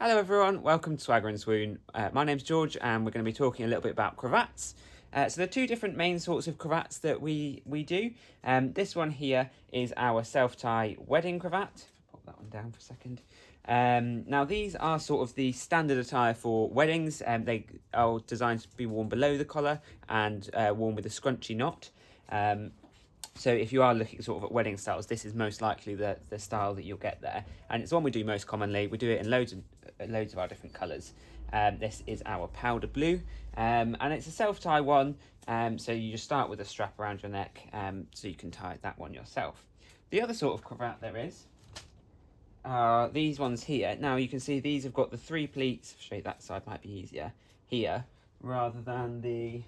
Hello everyone, welcome to Swagger Swoon. My name's George and we're going to be talking a little bit about cravats. So there are two different main sorts of cravats that we do. This one here is our self-tie wedding cravat. Pop that one down for a second. Now these are sort of the standard attire for weddings. They are designed to be worn below the collar and worn with a scrunchy knot. So if you are looking sort of at wedding styles, this is most likely the style that you'll get there. And it's the one we do most commonly. We do it in loads of our different colours. This is our powder blue, and it's a self-tie one. So you just start with a strap around your neck, so you can tie that one yourself. The other sort of cravat there is are these ones here. Now you can see these have got the three pleats. Straight that side might be easier here, rather than the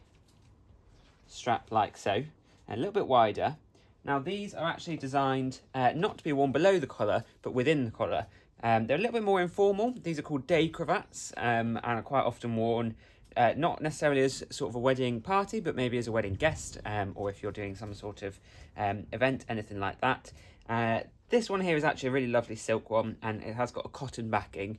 strap like so. A little bit wider. Now these are actually designed not to be worn below the collar, but within the collar. They're a little bit more informal. These are called day cravats and are quite often worn not necessarily as sort of a wedding party, but maybe as a wedding guest, or if you're doing some sort of event, anything like that. This one here is actually a really lovely silk one, and it has got a cotton backing.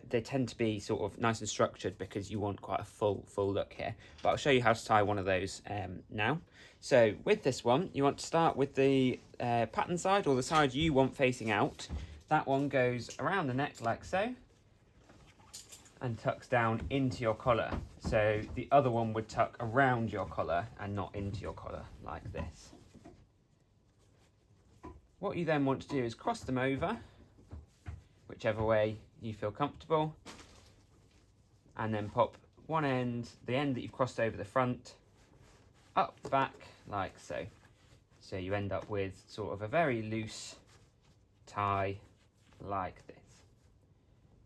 They tend to be sort of nice and structured because you want quite a full look here. But I'll show you how to tie one of those now. So with this one, you want to start with the pattern side, or the side you want facing out. That one goes around the neck like so and tucks down into your collar. So the other one would tuck around your collar and not into your collar like this. What you then want to do is cross them over, whichever way you feel comfortable, and then pop one end, the end that you've crossed over the front, up the back like so. So you end up with sort of a very loose tie like this.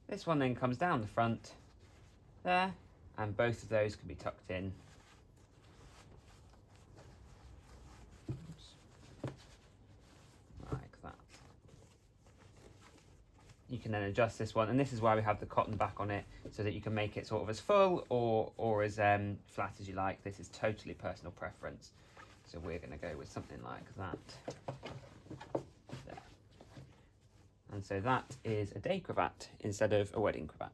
This one then comes down the front there, and both of those can be tucked in. Like that. You can then adjust this one, and this is why we have the cotton back on it, so that you can make it sort of as full or as flat as you like. This is totally personal preference. So we're going to go with something like that. There. And so that is a day cravat instead of a wedding cravat.